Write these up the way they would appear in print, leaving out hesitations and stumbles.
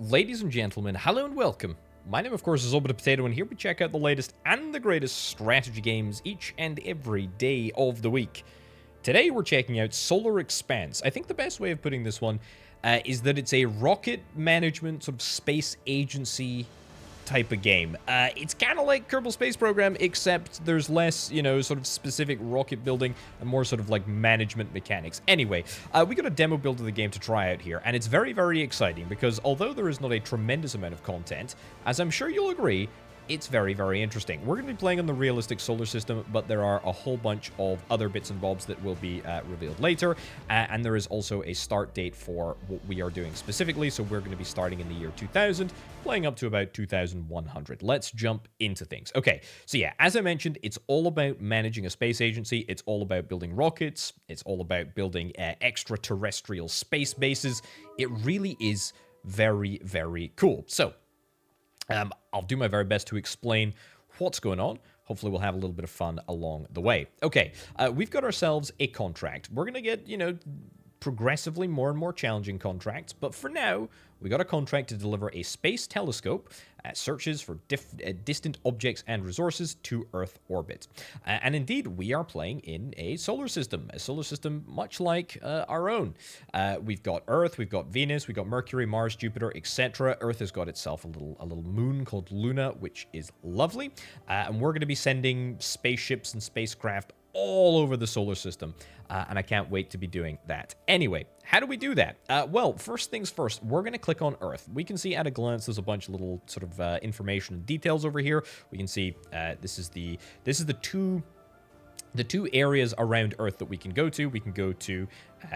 Ladies and gentlemen, hello and welcome. My name, of course, is Orbital Potato, and here we check out the latest and the greatest strategy games each and every day of the week. Today, we're checking out Solar Expanse. I think the best way of putting this one is that it's a rocket management, sort of space agency type of game. It's kind of like Kerbal Space Program, except there's less, sort of specific rocket building and more sort of like management mechanics. Anyway, we got a demo build of the game to try out here, and it's very, very exciting because although there is not a tremendous amount of content, as I'm sure you'll agree, it's very, very interesting. We're going to be playing on the realistic solar system, but there are a whole bunch of other bits and bobs that will be revealed later, and there is also a start date for what we are doing specifically, so we're going to be starting in the year 2000, playing up to about 2100. Let's jump into things. Okay, so yeah, as I mentioned, it's all about managing a space agency, it's all about building rockets, it's all about building extraterrestrial space bases. It really is very, very cool. So, I'll do my very best to explain what's going on. Hopefully we'll have a little bit of fun along the way. Okay, we've got ourselves a contract. We're going to get, progressively more and more challenging contracts, but for now, we got a contract to deliver a space telescope searches for distant objects and resources to Earth orbit. And indeed, we are playing in a solar system much like our own. We've got Earth, we've got Venus, we've got Mercury, Mars, Jupiter, etc. Earth has got itself a little moon called Luna, which is lovely. And we're going to be sending spaceships and spacecraft all over the solar system, and I can't wait to be doing that. Anyway, how do we do that? Well, first things first, we're going to click on Earth. We can see at a glance there's a bunch of little sort of information and details over here. We can see this is the two areas around Earth that we can go to. We can go to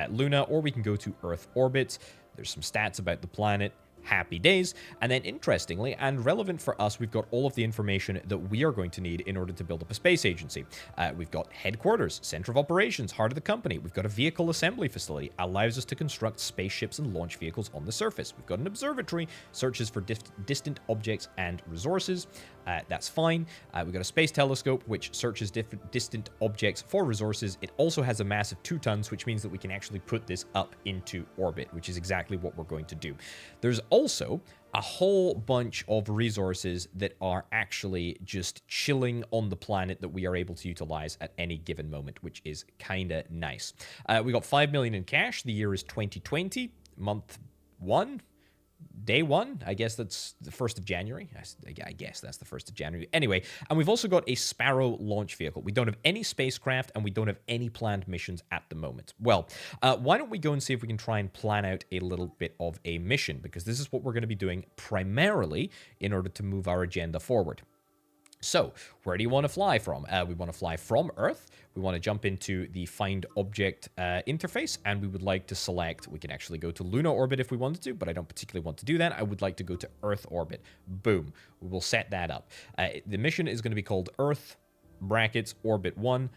Luna, or we can go to Earth orbit. There's some stats about the planet. Happy days. And then interestingly and relevant for us, we've got all of the information that we are going to need in order to build up a space agency. We've got headquarters, center of operations, heart of the company. We've got a vehicle assembly facility, allows us to construct spaceships and launch vehicles on the surface. We've got an observatory, searches for distant objects and resources. That's fine. We've got a space telescope, which searches distant objects for resources. It also has a mass of 2 tons, which means that we can actually put this up into orbit, which is exactly what we're going to do. There's also a whole bunch of resources that are actually just chilling on the planet that we are able to utilize at any given moment, which is kind of nice. We got 5 million in cash. The year is 2020, month 1. Day 1, I guess that's the 1st of January. I guess that's the 1st of January. Anyway, and we've also got a Sparrow launch vehicle. We don't have any spacecraft, and we don't have any planned missions at the moment. Well, why don't we go and see if we can try and plan out a little bit of a mission, because this is what we're going to be doing primarily in order to move our agenda forward. So, where do you want to fly from? We want to fly from Earth. We want to jump into the Find Object interface, and we would like to select, we can actually go to Luna orbit if we wanted to, but I don't particularly want to do that. I would like to go to Earth orbit. Boom. We will set that up. The mission is going to be called Earth, brackets, orbit 1.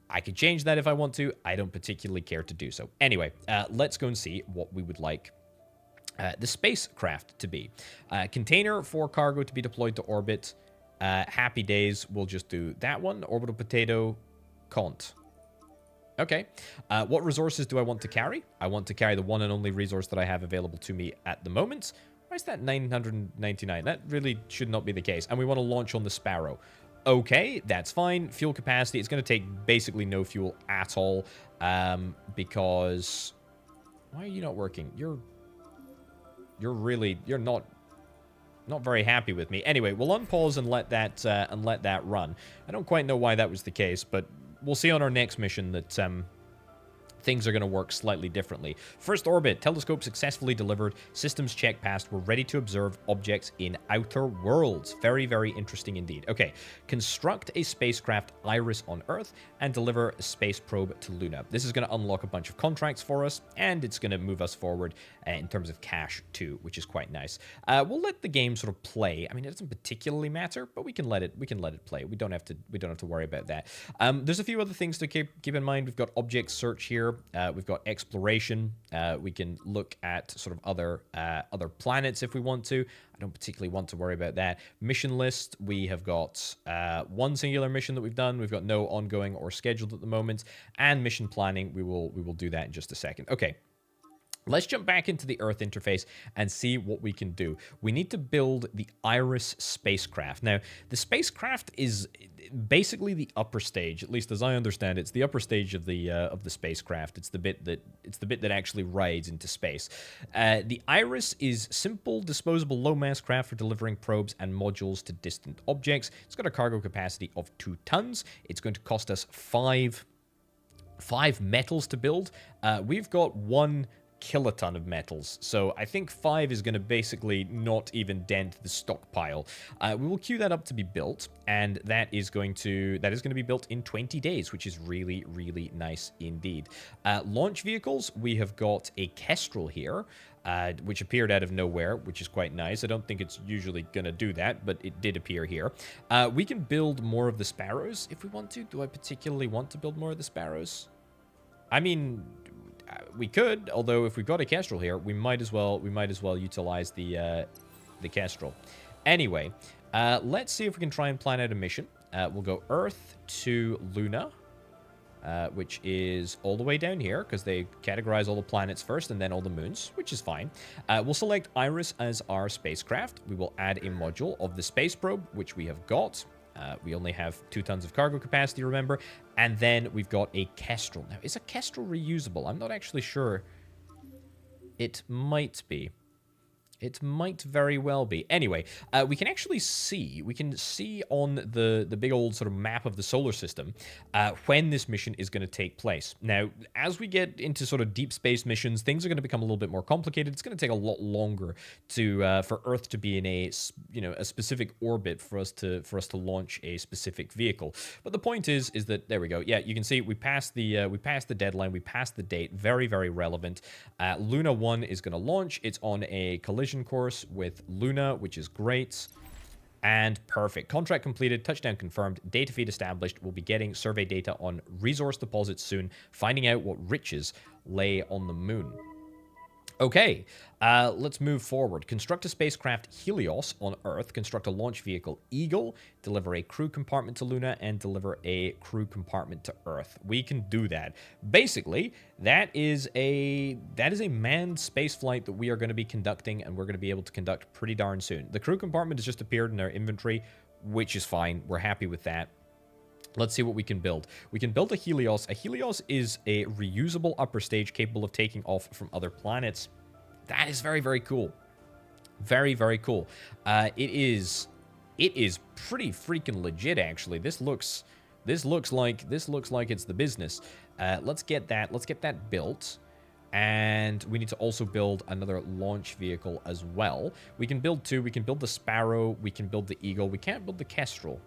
I could change that if I want to. I don't particularly care to do so. Anyway, let's go and see what we would like the spacecraft to be. Container for cargo to be deployed to orbit. Happy days, we'll just do that one. Orbital Potato, Cont. Okay. What resources do I want to carry? I want to carry the one and only resource that I have available to me at the moment. Why is that 999? That really should not be the case. And we want to launch on the Sparrow. Okay, that's fine. Fuel capacity, it's going to take basically no fuel at all. Because... Why are you not working? You're not very happy with me. Anyway, we'll unpause and let that run. I don't quite know why that was the case, but we'll see on our next mission that things are going to work slightly differently. First orbit, telescope successfully delivered, systems check passed, we're ready to observe objects in outer worlds. Very, very interesting indeed. Okay, construct a spacecraft Iris on Earth and deliver a space probe to Luna. This is going to unlock a bunch of contracts for us, and it's going to move us forward in terms of cash too, which is quite nice. We'll let the game sort of play. I mean, it doesn't particularly matter, but we can let it play. We don't have to worry about that. There's a few other things to keep in mind. We've got object search here. We've got exploration. We can look at sort of other planets if we want to. I don't particularly want to worry about that. Mission list. We have got one singular mission that we've done. We've got no ongoing or scheduled at the moment. And mission planning. We will do that in just a second. Okay. Let's jump back into the Earth interface and see what we can do. We need to build the Iris spacecraft. Now, the spacecraft is basically the upper stage, at least as I understand it. It's the upper stage of the spacecraft. It's the bit that actually rides into space. The Iris is simple, disposable, low-mass craft for delivering probes and modules to distant objects. It's got a cargo capacity of 2 tons. It's going to cost us five metals to build. We've got 1 kiloton of metals, so I think 5 is going to basically not even dent the stockpile. We will queue that up to be built, and that is going to be built in 20 days, which is really, really nice indeed. Launch vehicles, we have got a Kestrel here, which appeared out of nowhere, which is quite nice. I don't think it's usually going to do that, but it did appear here. We can build more of the Sparrows if we want to. Do I particularly want to build more of the Sparrows? I mean, we could, although if we've got a Kestrel here, we might as well utilize the Kestrel. Anyway, let's see if we can try and plan out a mission. We'll go Earth to Luna, which is all the way down here, because they categorize all the planets first and then all the moons, which is fine. We'll select Iris as our spacecraft. We will add a module of the space probe, which we have got. We only have 2 tons of cargo capacity, remember? And then we've got a Kestrel. Now, is a Kestrel reusable? I'm not actually sure. It might be. It might very well be. Anyway, we can actually see, on the big old sort of map of the solar system when this mission is going to take place. Now, as we get into sort of deep space missions, things are going to become a little bit more complicated. It's going to take a lot longer to for Earth to be in a specific orbit for us to launch a specific vehicle. But the point is that there we go. Yeah, you can see we passed the deadline, we passed the date. Very, very relevant. Luna 1 is going to launch. It's on a collision course with Luna, which is great. And perfect. Contract completed, touchdown confirmed, data feed established. We'll be getting survey data on resource deposits soon, finding out what riches lay on the moon. Okay, let's move forward. Construct a spacecraft Helios on Earth, construct a launch vehicle Eagle, deliver a crew compartment to Luna, and deliver a crew compartment to Earth. We can do that. Basically, that is a manned spaceflight that we are going to be conducting, and we're going to be able to conduct pretty darn soon. The crew compartment has just appeared in our inventory, which is fine. We're happy with that. Let's see what we can build. We can build a Helios. A Helios is a reusable upper stage capable of taking off from other planets. That is very, very cool. Very, very cool. It is pretty freaking legit, actually. This looks like it's the business. Let's get that built. And we need to also build another launch vehicle as well. We can build 2. We can build the Sparrow. We can build the Eagle. We can't build the Kestrel.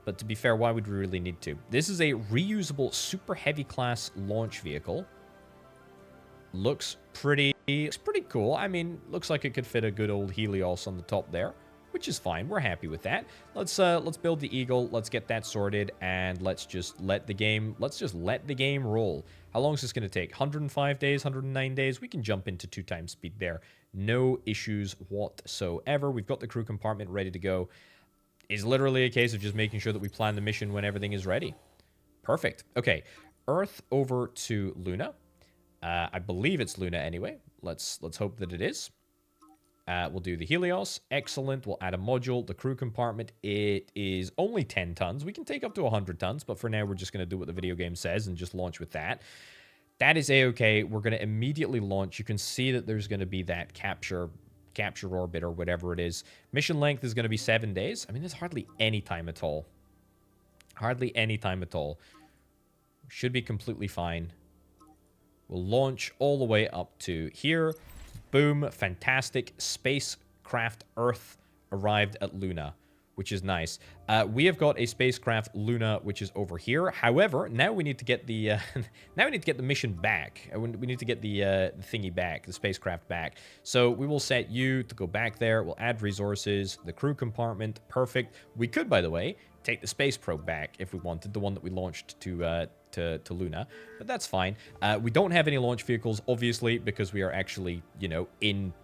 But to be fair, why would we really need to? This is a reusable super heavy class launch vehicle. Looks pretty cool. I mean, looks like it could fit a good old Helios on the top there, which is fine. We're happy with that. Let's build the Eagle. Let's get that sorted, and let's just let the game roll. How long is this going to take? 105 days, 109 days? We can jump into 2 times speed there. No issues whatsoever. We've got the crew compartment ready to go. It's literally a case of just making sure that we plan the mission when everything is ready. Perfect. Okay, Earth over to Luna. I believe it's Luna anyway. Let's hope that it is. We'll do the Helios. Excellent. We'll add a module. The crew compartment, it is only 10 tons. We can take up to 100 tons, but for now we're just going to do what the video game says and just launch with that. That is a-okay. We're going to immediately launch. You can see that there's going to be that capture orbit or whatever it is. Mission length is going to be 7 days. I mean, there's hardly any time at all. Hardly any time at all. Should be completely fine. We'll launch all the way up to here. Boom. Fantastic. Spacecraft Earth arrived at Luna, which is nice. We have got a spacecraft Luna, which is over here. However, now we need to get the mission back. We need to get the thingy back, the spacecraft back. So we will set you to go back there. We'll add resources, the crew compartment. Perfect. We could, by the way, take the space probe back if we wanted, the one that we launched to Luna, but that's fine. We don't have any launch vehicles, obviously, because we are actually, in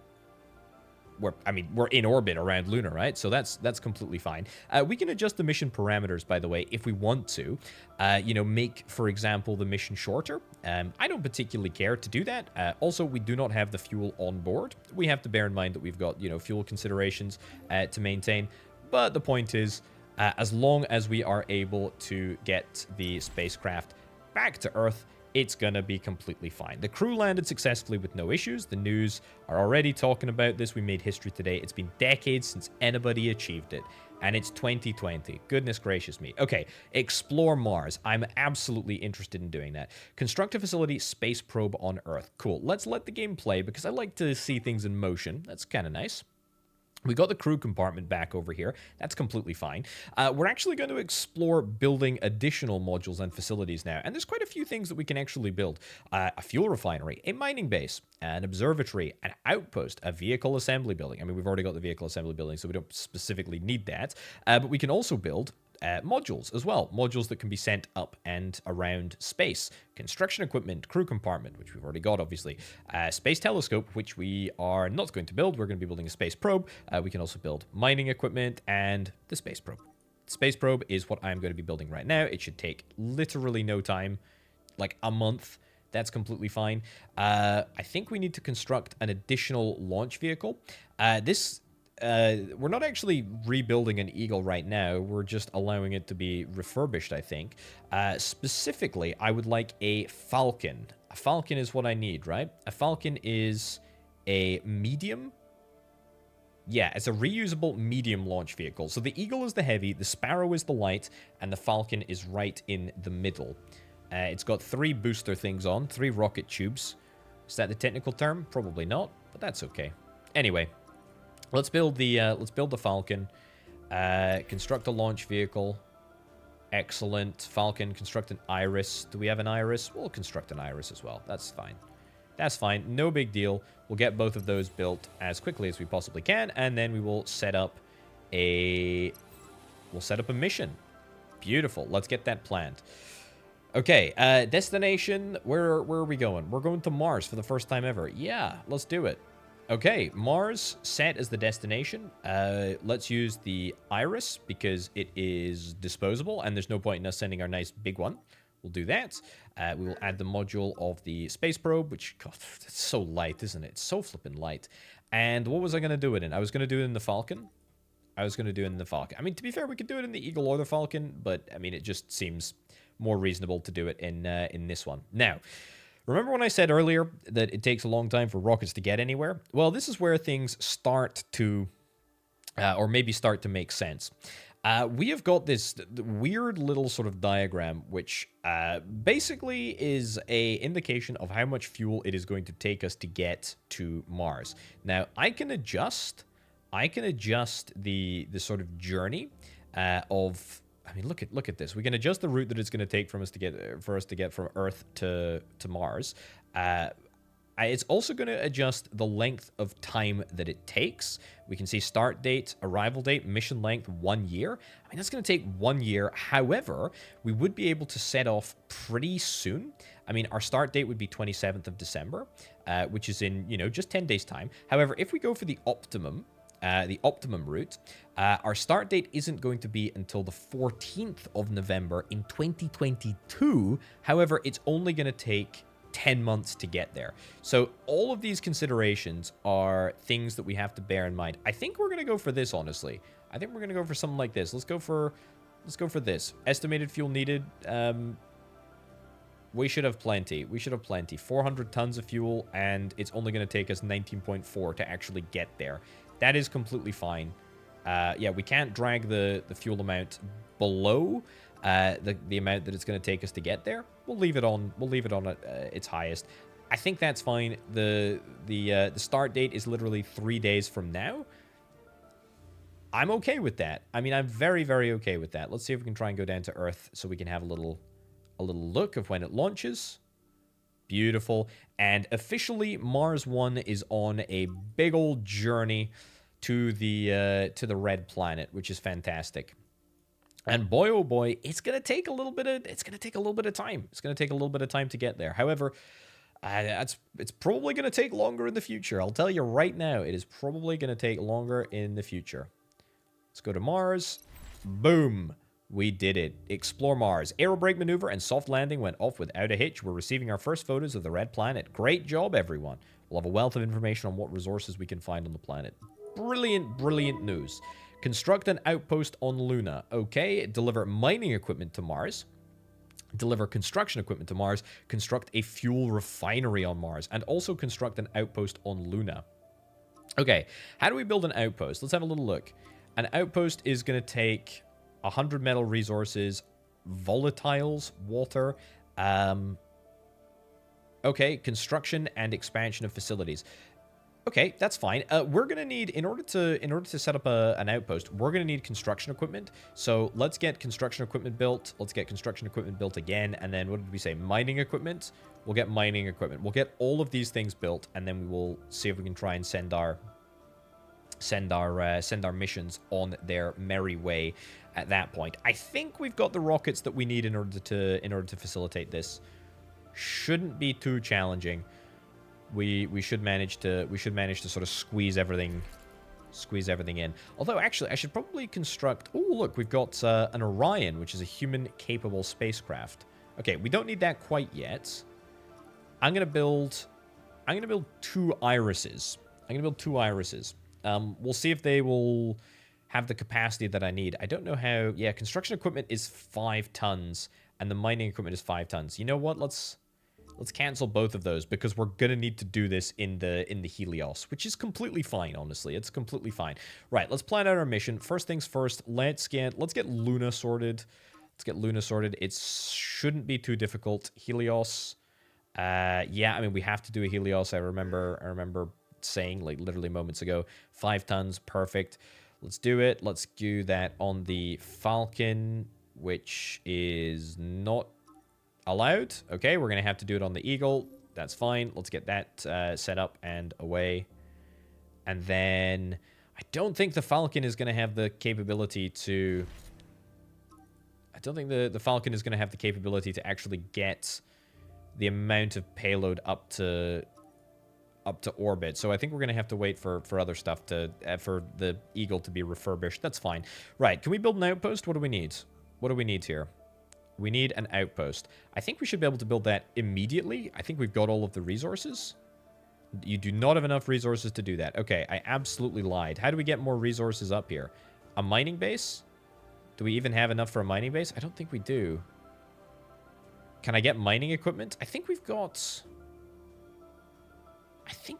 we're in orbit around Luna, right? So that's completely fine. We can adjust the mission parameters, by the way, if we want to. Make, for example, the mission shorter. I don't particularly care to do that. Also, we do not have the fuel on board. We have to bear in mind that we've got, fuel considerations to maintain. But the point is, as long as we are able to get the spacecraft back to Earth, it's gonna be completely fine. The crew landed successfully with no issues. The news are already talking about this. We made history today. It's been decades since anybody achieved it. And it's 2020. Goodness gracious me. Okay, explore Mars. I'm absolutely interested in doing that. Construct a facility, space probe on Earth. Cool. Let's let the game play because I like to see things in motion. That's kind of nice. We got the crew compartment back over here. That's completely fine. We're actually going to explore building additional modules and facilities now. And there's quite a few things that we can actually build. A fuel refinery, a mining base, an observatory, an outpost, a vehicle assembly building. I mean, we've already got the vehicle assembly building, so we don't specifically need that. But we can also build modules as well. Modules that can be sent up and around space. Construction equipment, crew compartment, which we've already got, obviously. Space telescope, which we are not going to build. We're going to be building a space probe. We can also build mining equipment and the space probe. Space probe is what I'm going to be building right now. It should take literally no time, like a month. That's completely fine. I think we need to construct an additional launch vehicle. We're not actually rebuilding an Eagle right now. We're just allowing it to be refurbished, I think. Specifically, I would like a Falcon. A Falcon is what I need, right? A Falcon is a medium. Yeah, it's a reusable medium launch vehicle. So the Eagle is the heavy, the Sparrow is the light, and the Falcon is right in the middle. It's got 3 booster things on, 3 rocket tubes. Is that the technical term? Probably not, but that's okay. Anyway. Let's build the Falcon. Construct a launch vehicle. Excellent. Falcon, construct an Iris. Do we have an Iris? We'll construct an Iris as well. That's fine. That's fine. No big deal. We'll get both of those built as quickly as we possibly can, and then we will set up a mission. Beautiful. Let's get that planned. Okay, destination. Where are we going? We're going to Mars for the first time ever. Yeah, let's do it. Okay, Mars set as the destination. Let's use the Iris because it is disposable and there's no point in us sending our nice big one. We'll do that. We will add the module of the space probe, which, God, it's so light, isn't it? It's so flippin' light. And what was I going to do it in? I was going to do it in the Falcon. I mean, to be fair, we could do it in the Eagle or the Falcon, but, I mean, it just seems more reasonable to do it in this one. Now, remember when I said earlier that it takes a long time for rockets to get anywhere? Well, this is where things start to, or maybe start to make sense. We have got this weird little sort of diagram, which basically is a indication of how much fuel it is going to take us to get to Mars. Now, I can adjust the sort of journey of. I mean, look at this. We can adjust the route that it's going to take for us to get from Earth to Mars. It's also going to adjust the length of time that it takes. We can see start date, arrival date, mission length, 1 year. I mean, that's going to take 1 year. However, we would be able to set off pretty soon. I mean, our start date would be 27th of December, which is in, just 10 days' time. However, if we go for the optimum route, our start date isn't going to be until the 14th of November in 2022. However, it's only going to take 10 months to get there. So all of these considerations are things that we have to bear in mind. I think we're going to go for this, honestly. I think we're going to go for something like this. Let's go for this. Estimated fuel needed. We should have plenty. 400 tons of fuel, and it's only going to take us 19.4 to actually get there. That is completely fine. Yeah, we can't drag the fuel amount below the amount that it's going to take us to get there. We'll leave it on its highest. I think that's fine. The start date is literally 3 days from now. I'm okay with that. I mean, I'm very, very okay with that. Let's see if we can try and go down to Earth so we can have a little look of when it launches. Beautiful. And officially, Mars 1 is on a big old journey to the red planet, which is fantastic. And boy, oh boy, it's gonna take a little bit of time. It's gonna take a little bit of time to get there. However, It's probably going to take longer in the future. I'll tell you right now, it is probably going to take longer in the future. Let's go to Mars. Boom. We did it. Explore Mars. Aerobrake maneuver and soft landing went off without a hitch. We're receiving our first photos of the red planet. Great job, everyone. We'll have a wealth of information on what resources we can find on the planet. Brilliant, brilliant news. Construct an outpost on Luna. Okay. Deliver mining equipment to Mars. Deliver construction equipment to Mars. Construct a fuel refinery on Mars. And also construct an outpost on Luna. Okay. How do we build an outpost? Let's have a little look. An outpost is going to take 100 metal resources, volatiles, water, okay, construction and expansion of facilities. Okay, that's fine. We're gonna need, in order to set up an outpost, we're gonna need construction equipment. So let's get construction equipment built. Let's get construction equipment built again, and then what did we say? Mining equipment. We'll get mining equipment. We'll get all of these things built, and then we will see if we can try and send our missions on their merry way at that point. I think we've got the rockets that we need in order to facilitate this. Shouldn't be too challenging. We should manage to sort of squeeze everything in. Although actually I should probably construct. Oh, look, we've got an Orion, which is a human capable spacecraft. Okay, we don't need that quite yet. I'm gonna build 2 irises. We'll see if they will have the capacity that I need. I don't know how. Yeah, construction equipment is 5 tons, and the mining equipment is 5 tons. You know what? Let's cancel both of those, because we're gonna need to do this in the Helios, which is completely fine. Honestly, it's completely fine. Right, let's plan out our mission. First things first. Let's get Luna sorted. It shouldn't be too difficult. Helios. Yeah, I mean, we have to do a Helios. I remember saying, like, literally moments ago. 5 tons, perfect. Let's do it. Let's do that on the Falcon, which is not allowed. Okay, we're gonna have to do it on the Eagle. That's fine. Let's get that set up and away. And then I don't think the Falcon is gonna have the capability to. I don't think the Falcon is gonna have the capability to actually get the amount of payload up to orbit. So I think we're going to have to wait for other stuff to for the Eagle to be refurbished. That's fine. Right, can we build an outpost? What do we need? What do we need here? We need an outpost. I think we should be able to build that immediately. I think we've got all of the resources. You do not have enough resources to do that. Okay, I absolutely lied. How do we get more resources up here? A mining base? Do we even have enough for a mining base? I don't think we do. Can I get mining equipment? I think we've got. I think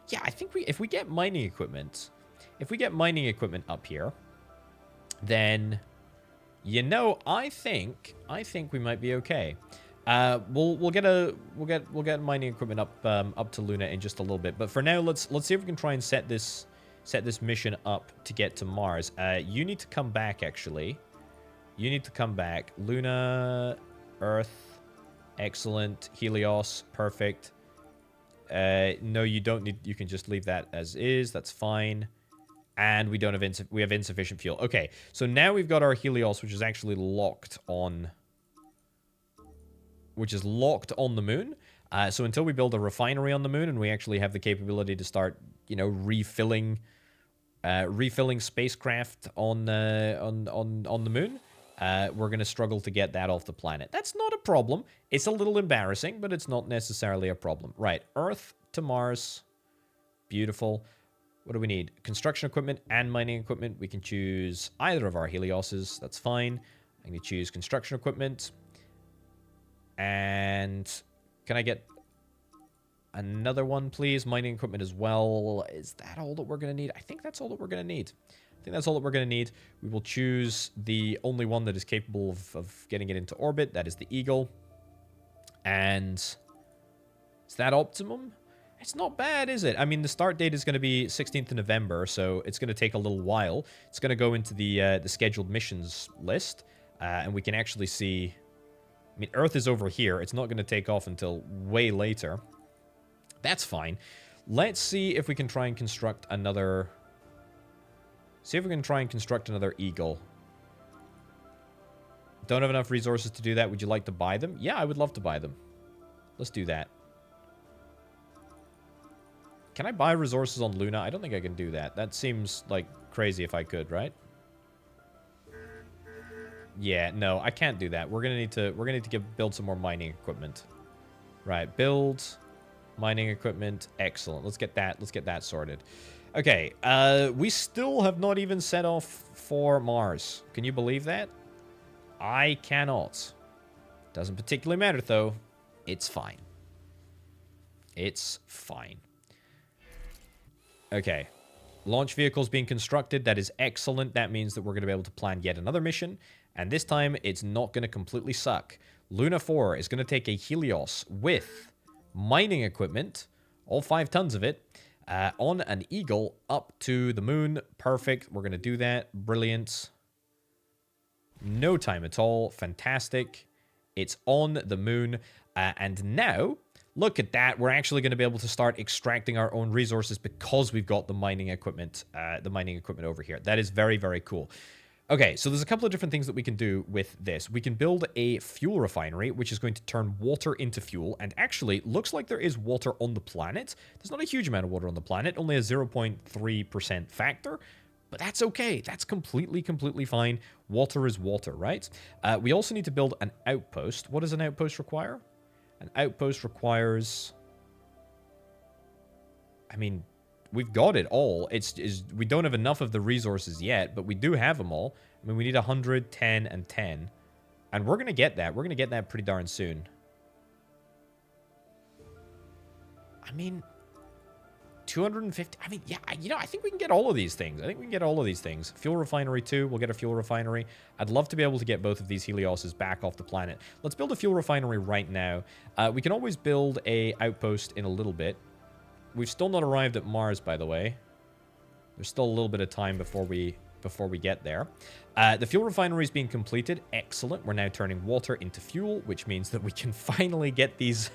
if we get mining equipment up here, then, you know, I think we might be okay. We'll get mining equipment up to Luna in just a little bit. But for now, let's see if we can try and set this mission up to get to Mars. You need to come back, actually. You need to come back. Luna, Earth, excellent. Helios, perfect. No, you don't need. You can just leave that as is. That's fine. And we don't have we have insufficient fuel. Okay, so now we've got our Helios, which is actually locked on. Which is locked on the moon. So until we build a refinery on the moon and we actually have the capability to start, you know, refilling spacecraft on the moon, we're going to struggle to get that off the planet. That's not a problem. It's a little embarrassing, but it's not necessarily a problem. Right, Earth to Mars. Beautiful. What do we need? Construction equipment and mining equipment. We can choose either of our Helioses. That's fine. I'm going to choose construction equipment. And can I get another one, please? Mining equipment as well. Is that all that we're going to need? I think that's all that we're going to need. We will choose the only one that is capable of getting it into orbit. That is the Eagle. And is that optimum? It's not bad, is it? I mean, the start date is going to be 16th of November, so it's going to take a little while. It's going to go into the scheduled missions list, and we can actually see. I mean, Earth is over here. It's not going to take off until way later. That's fine. Let's see if we can try and construct another. See if we can try and construct another Eagle. Don't have enough resources to do that. Would you like to buy them? Yeah, I would love to buy them. Let's do that. Can I buy resources on Luna? I don't think I can do that. That seems, like, crazy if I could, right? Yeah, no, I can't do that. We're gonna need to build some more mining equipment. Right, build mining equipment. Excellent. Let's get that sorted. Okay, we still have not even set off for Mars. Can you believe that? I cannot. Doesn't particularly matter, though. It's fine. It's fine. Okay. Launch vehicles being constructed. That is excellent. That means that we're going to be able to plan yet another mission. And this time, it's not going to completely suck. Luna 4 is going to take a Helios with mining equipment, all 5 tons of it, on an Eagle up to the moon. Perfect. We're going to do that. Brilliant. No time at all. Fantastic. It's on the moon. And now, look at that. We're actually going to be able to start extracting our own resources because we've got the mining equipment over here. That is very, very cool. Okay, so there's a couple of different things that we can do with this. We can build a fuel refinery, which is going to turn water into fuel. And actually, looks like there is water on the planet. There's not a huge amount of water on the planet, only a 0.3% factor. But that's okay. That's completely fine. Water is water, right? We also need to build an outpost. What does an outpost require? An outpost requires... I mean, we've got it all. We don't have enough of the resources yet, but we do have them all. I mean, we need 100, 10, and 10. And we're going to get that. We're going to get that pretty darn soon. I mean... 250. I mean, yeah, I think we can get all of these things. Fuel refinery too. We'll get a fuel refinery. I'd love to be able to get both of these Helioses back off the planet. Let's build a fuel refinery right now. We can always build a outpost in a little bit. We've still not arrived at Mars, by the way. There's still a little bit of time before we get there. The fuel refinery is being completed. Excellent. We're now turning water into fuel, which means that we can finally get these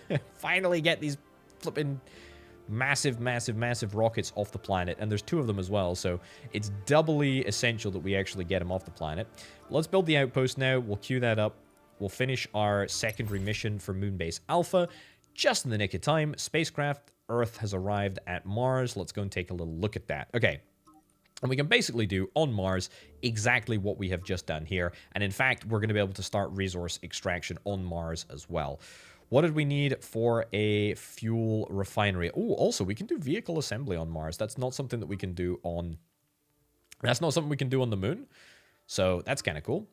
flipping massive rockets off the planet, and there's 2 of them as well, so it's doubly essential that we actually get them off the planet. Let's build the outpost now. We'll queue that up. We'll finish our secondary mission for Moonbase Alpha just in the nick of time. Spacecraft Earth has arrived at Mars. Let's go and take a little look at that. Okay. And we can basically do on Mars exactly what we have just done here. And in fact, we're going to be able to start resource extraction on Mars as well. What did we need for a fuel refinery? Oh, also, we can do vehicle assembly on Mars. That's not something that we can do on... That's not something we can do on the moon. So that's kind of cool.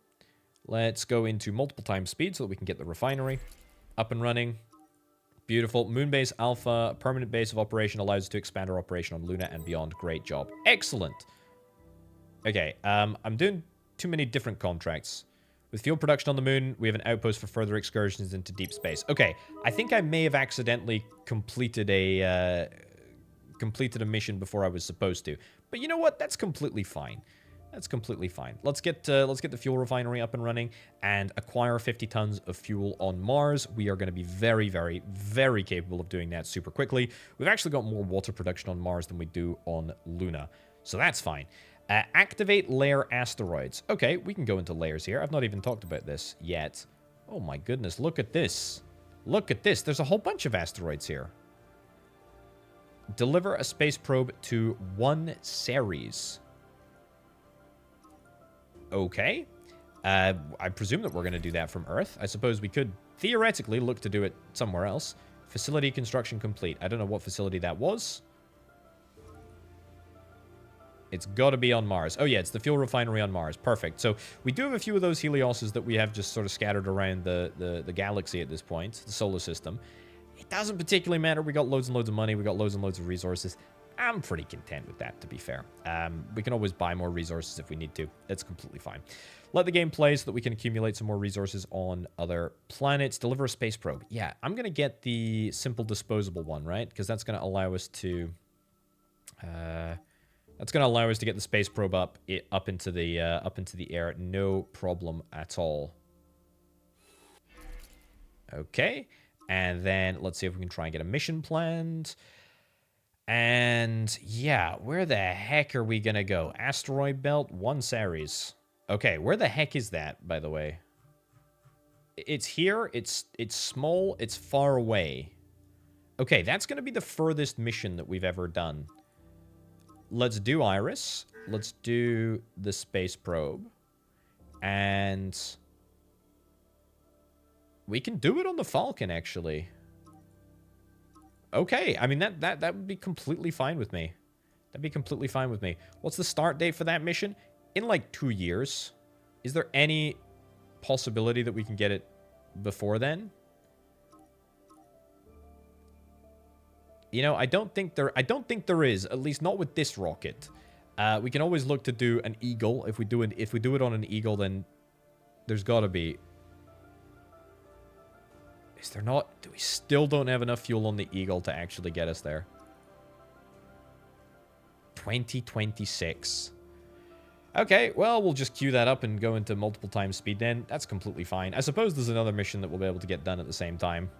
Let's go into multiple times speed so that we can get the refinery up and running. Beautiful. Moonbase Alpha, permanent base of operation, allows us to expand our operation on Luna and beyond. Great job. Excellent. Okay, I'm doing too many different contracts. With fuel production on the moon, we have an outpost for further excursions into deep space. Okay, I think I may have accidentally completed a mission before I was supposed to. But you know what? That's completely fine. That's completely fine. Let's get the fuel refinery up and running and acquire 50 tons of fuel on Mars. We are going to be very capable of doing that super quickly. We've actually got more water production on Mars than we do on Luna, so that's fine. Activate layer asteroids. Okay, we can go into layers here. I've not even talked about this yet. Oh my goodness, look at this. Look at this. There's a whole bunch of asteroids here. Deliver a space probe to 1 Ceres. Okay. I presume that we're going to do that from Earth. I suppose we could theoretically look to do it somewhere else. Facility construction complete. I don't know what facility that was. It's got to be on Mars. Oh, yeah, it's the fuel refinery on Mars. Perfect. So we do have a few of those Helioses that we have just sort of scattered around the galaxy at this point, the solar system. It doesn't particularly matter. We got loads and loads of money. We got loads and loads of resources. I'm pretty content with that, to be fair. We can always buy more resources if we need to. That's completely fine. Let the game play so that we can accumulate some more resources on other planets. Deliver a space probe. Yeah, I'm going to get the simple disposable one, right? Because that's going to allow us to... That's going to allow us to get the space probe up into the air. No problem at all. Okay. And then let's see if we can try and get a mission planned. And yeah, where the heck are we going to go? Asteroid belt, 1 Ceres. Okay, where the heck is that, by the way? It's here. It's small. It's far away. Okay, that's going to be the furthest mission that we've ever done. Let's do Iris. Let's do the space probe. And we can do it on the Falcon, actually. Okay, I mean, that would be completely fine with me. That'd be completely fine with me. What's the start date for that mission? In like 2 years. Is there any possibility that we can get it before then? You know, I don't think there is, at least not with this rocket. We can always look to do an Eagle. If we do it on an Eagle, then there's got to be. Is there not? Do we still don't have enough fuel on the Eagle to actually get us there? 2026. Okay, well, we'll just queue that up and go into multiple times speed then. That's completely fine. I suppose there's another mission that we'll be able to get done at the same time.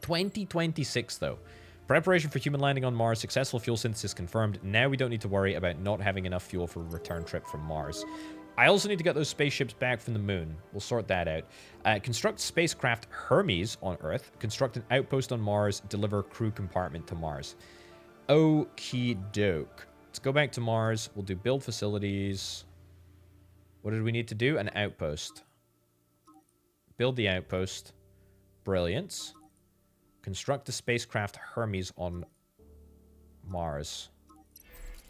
2026, though. Preparation for human landing on Mars. Successful fuel synthesis confirmed. Now we don't need to worry about not having enough fuel for a return trip from Mars. I also need to get those spaceships back from the moon. We'll sort that out. Construct spacecraft Hermes on Earth. Construct an outpost on Mars. Deliver crew compartment to Mars. Okie doke. Let's go back to Mars. We'll do build facilities. What did we need to do? An outpost. Build the outpost. Brilliant. Construct the spacecraft Hermes on Mars.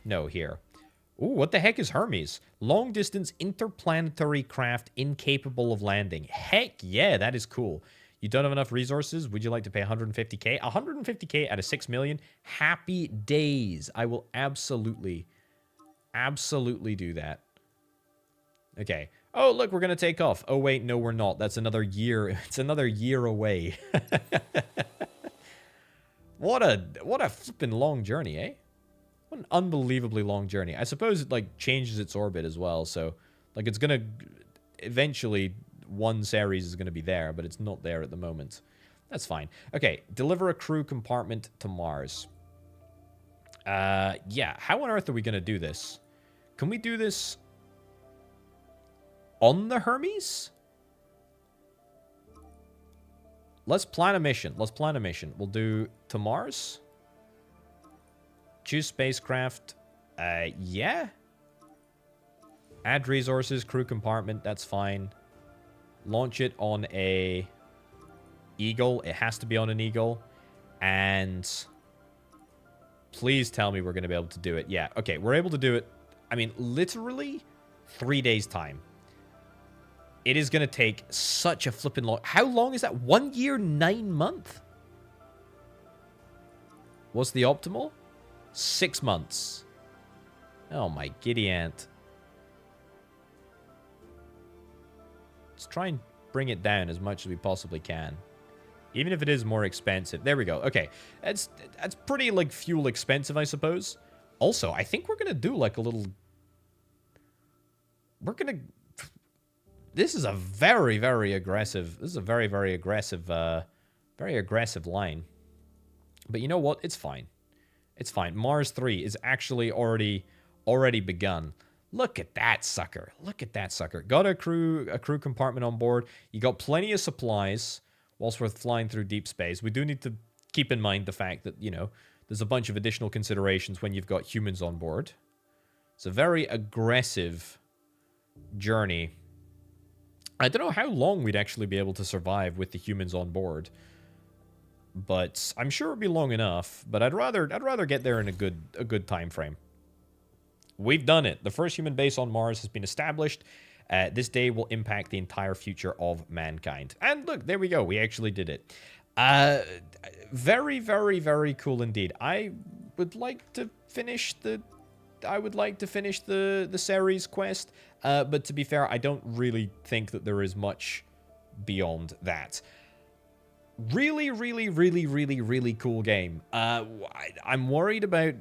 No, here. Ooh, what the heck is Hermes? Long-distance interplanetary craft incapable of landing. Heck yeah, that is cool. You don't have enough resources? Would you like to pay 150k? 150k out of 6 million? Happy days. I will absolutely do that. Okay. Oh, look, we're going to take off. Oh, wait, no, we're not. That's another year. It's another year away. What a flippin' long journey, eh? What an unbelievably long journey. I suppose it, like, changes its orbit as well, so, like, it's going to... Eventually, one Ceres is going to be there, but it's not there at the moment. That's fine. Okay, deliver a crew compartment to Mars. Yeah, how on earth are we going to do this? Can we do this on the Hermes? Let's plan a mission. Let's plan a mission. We'll do to Mars. Choose spacecraft. Yeah. Add resources, crew compartment. That's fine. Launch it on a Eagle. It has to be on an Eagle. And please tell me we're going to be able to do it. Yeah. Okay, we're able to do it. I mean, literally 3 days' time. It is going to take such a flippin' long... How long is that? 1 year, 9 months? What's the optimal? 6 months. Oh, my giddy aunt. Let's try and bring it down as much as we possibly can. Even if it is more expensive. There we go. Okay. That's pretty, like, fuel expensive, I suppose. Also, I think we're going to do, like, a little... We're going to... This is a very, very aggressive... This is a very, very aggressive line. But you know what? It's fine. It's fine. Mars 3 is actually already begun. Look at that sucker. Look at that sucker. Got a crew compartment on board. You got plenty of supplies whilst we're flying through deep space. We do need to keep in mind the fact that, you know, there's a bunch of additional considerations when you've got humans on board. It's a very aggressive journey. I don't know how long we'd actually be able to survive with the humans on board, but I'm sure it'd be long enough. But I'd rather get there in a good time frame. We've done it. The first human base on Mars has been established. This day will impact the entire future of mankind. And look, there we go. We actually did it. Very, very, very cool indeed. I would like to finish the Ceres quest, but to be fair, I don't really think that there is much beyond that. Really, really, really, really, really cool game. I'm worried about,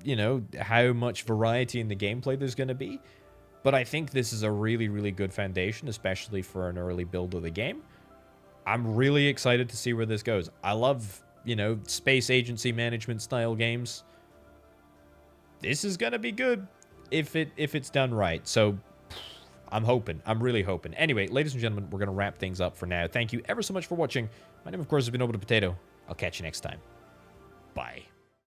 you know, how much variety in the gameplay there's going to be, but I think this is a really, really good foundation, especially for an early build of the game. I'm really excited to see where this goes. I love, you know, space agency management style games. This is going to be good if it's done right. So I'm hoping. I'm really hoping. Anyway, ladies and gentlemen, we're going to wrap things up for now. Thank you ever so much for watching. My name, of course, has been Orbital Potato. I'll catch you next time. Bye.